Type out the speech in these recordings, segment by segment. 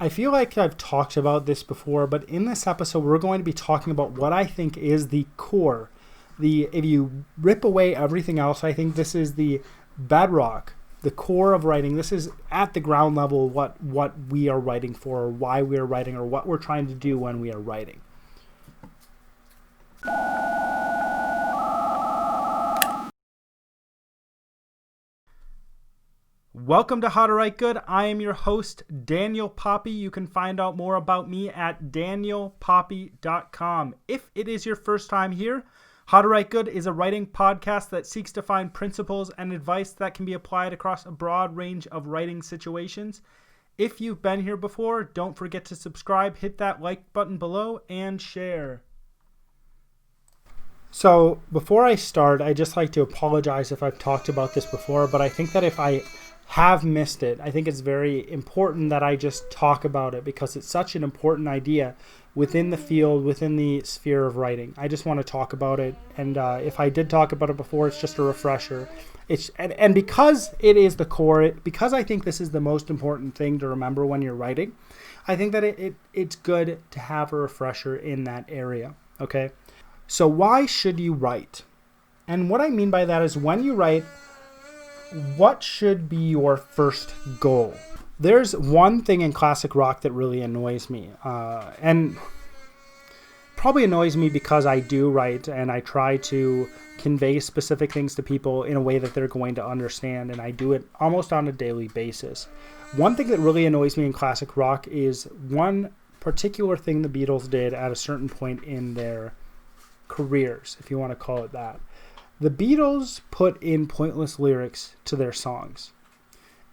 I feel like I've talked about this before, but in this episode, we're going to be talking about what I think is the core. If you rip away everything else, I think this is the bedrock, the core of writing. This is at the ground level what we are writing for, or why we are writing, or what we're trying to do when we are writing. Welcome to How to Write Good. I am your host, Daniel Poppie. You can find out more about me at danielpoppie.com. If it is your first time here, How to Write Good is a writing podcast that seeks to find principles and advice that can be applied across a broad range of writing situations. If you've been here before, don't forget to subscribe, hit that like button below, and share. So before I start, I'd just like to apologize if I've talked about this before, but I think that if I have missed it, I think it's very important that I just talk about it because it's such an important idea within the field, within the sphere of writing. I just want to talk about it, and if I did talk about it before, it's just a refresher. And because it is the core, because I think this is the most important thing to remember when you're writing, I think that it's good to have a refresher in that area, okay? So why should you write? And what I mean by that is when you write, what should be your first goal? There's one thing in classic rock that really annoys me, and probably annoys me because I do write and I try to convey specific things to people in a way that they're going to understand, and I do it almost on a daily basis. One thing that really annoys me in classic rock is one particular thing the Beatles did at a certain point in their careers, if you want to call it that. The Beatles put in pointless lyrics to their songs.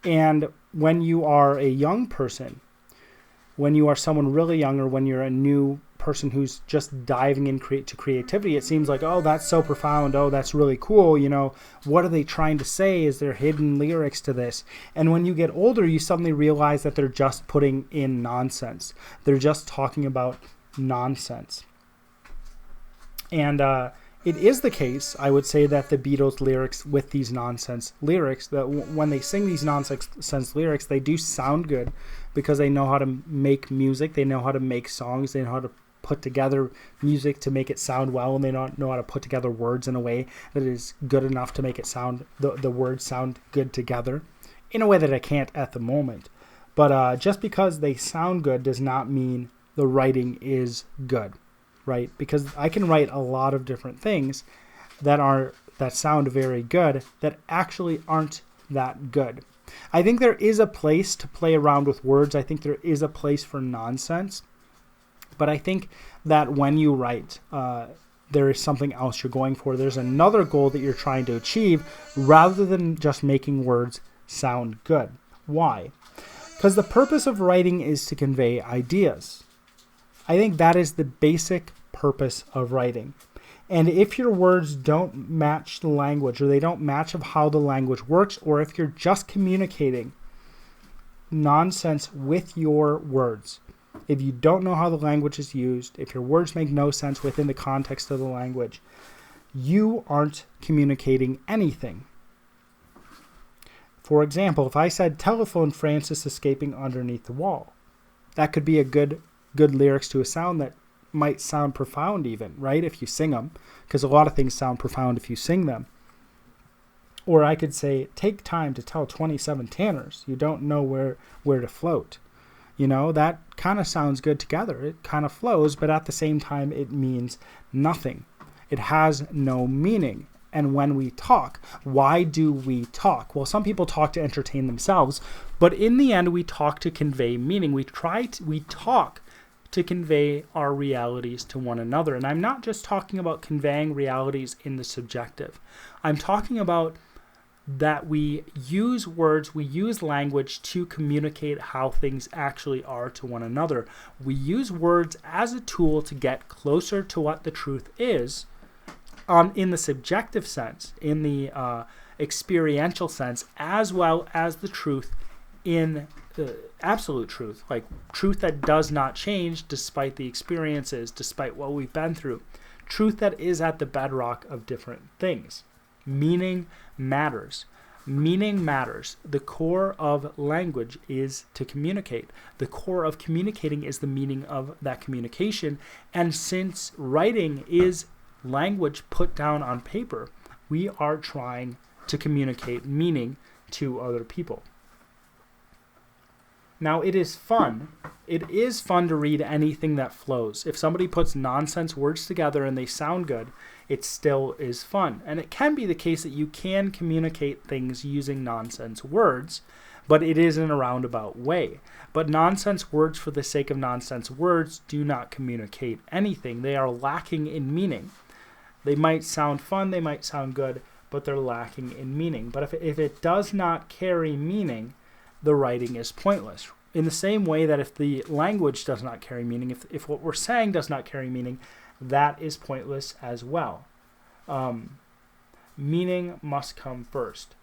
And when you are a young person, when you are someone really young, or when you're a new person who's just diving into creativity, it seems like, oh, that's so profound. Oh, that's really cool. You know, what are they trying to say? Is there hidden lyrics to this? And when you get older, you suddenly realize that they're just putting in nonsense. They're just talking about nonsense. And it is the case, I would say, that the Beatles lyrics with these nonsense lyrics, that when they sing these nonsense lyrics, they do sound good because they know how to make music, they know how to make songs, they know how to put together music to make it sound well, and they know how to put together words in a way that is good enough to make it sound, the words sound good together, in a way that I can't at the moment. But just because they sound good does not mean the writing is good. Right? Because I can write a lot of different things that sound very good that actually aren't that good. I think there is a place to play around with words. I think there is a place for nonsense. But I think that when you write, there is something else you're going for. There's another goal that you're trying to achieve rather than just making words sound good. Why? Because the purpose of writing is to convey ideas. I think that is the basic purpose of writing. And if your words don't match the language, or they don't match of how the language works, or if you're just communicating nonsense with your words, if you don't know how the language is used, if your words make no sense within the context of the language, you aren't communicating anything. For example, if I said, telephone Francis escaping underneath the wall, that could be a good lyrics to a sound that might sound profound even, right? If you sing them, because a lot of things sound profound if you sing them. Or I could say, take time to tell 27 tanners you don't know where to float. You know, that kind of sounds good together. It kind of flows, but at the same time, it means nothing. It has no meaning. And when we talk, why do we talk? Well, some people talk to entertain themselves, but in the end, we talk to convey meaning. We talk to convey our realities to one another. And I'm not just talking about conveying realities in the subjective. I'm talking about that we use words, we use language to communicate how things actually are to one another. We use words as a tool to get closer to what the truth is, in the subjective sense, in the experiential sense, as well as the truth in the absolute truth, like truth that does not change despite the experiences, despite what we've been through. Truth that is at the bedrock of different things. Meaning matters. Meaning matters. The core of language is to communicate. The core of communicating is the meaning of that communication. And since writing is language put down on paper, we are trying to communicate meaning to other people. Now, it is fun. It is fun to read anything that flows. If somebody puts nonsense words together and they sound good, it still is fun. And it can be the case that you can communicate things using nonsense words, but it is in a roundabout way. But nonsense words for the sake of nonsense words do not communicate anything. They are lacking in meaning. They might sound fun, they might sound good, but they're lacking in meaning. But if it does not carry meaning, the writing is pointless. In the same way that if the language does not carry meaning, if what we're saying does not carry meaning, that is pointless as well. Meaning must come first.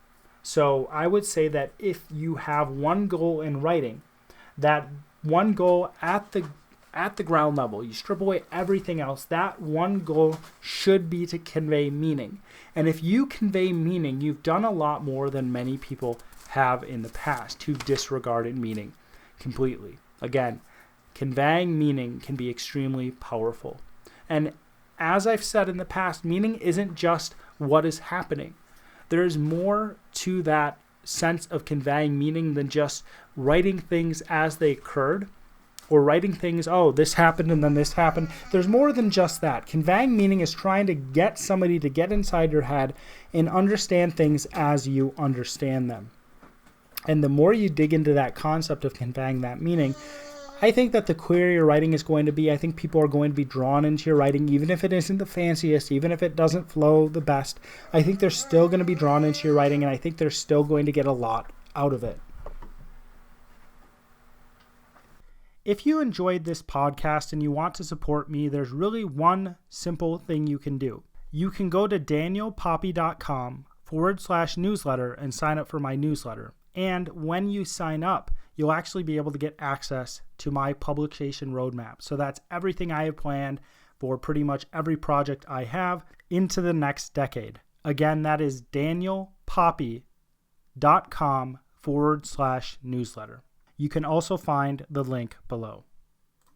So I would say that if you have one goal in writing, that one goal at the ground level, you strip away everything else, that one goal should be to convey meaning. And if you convey meaning, you've done a lot more than many people have in the past who disregarded meaning completely. Again, conveying meaning can be extremely powerful. And as I've said in the past, meaning isn't just what is happening. There's more to that sense of conveying meaning than just writing things as they occurred, or writing things, oh, this happened and then this happened. There's more than just that. Conveying meaning is trying to get somebody to get inside your head and understand things as you understand them. And the more you dig into that concept of conveying that meaning, I think that the clearer your writing is going to be. I think people are going to be drawn into your writing, even if it isn't the fanciest, even if it doesn't flow the best. I think they're still going to be drawn into your writing, and I think they're still going to get a lot out of it. If you enjoyed this podcast and you want to support me, there's really one simple thing you can do. You can go to danielpoppie.com/newsletter and sign up for my newsletter. And when you sign up, you'll actually be able to get access to my publication roadmap. So that's everything I have planned for pretty much every project I have into the next decade. Again, that is danielpoppie.com/newsletter. You can also find the link below.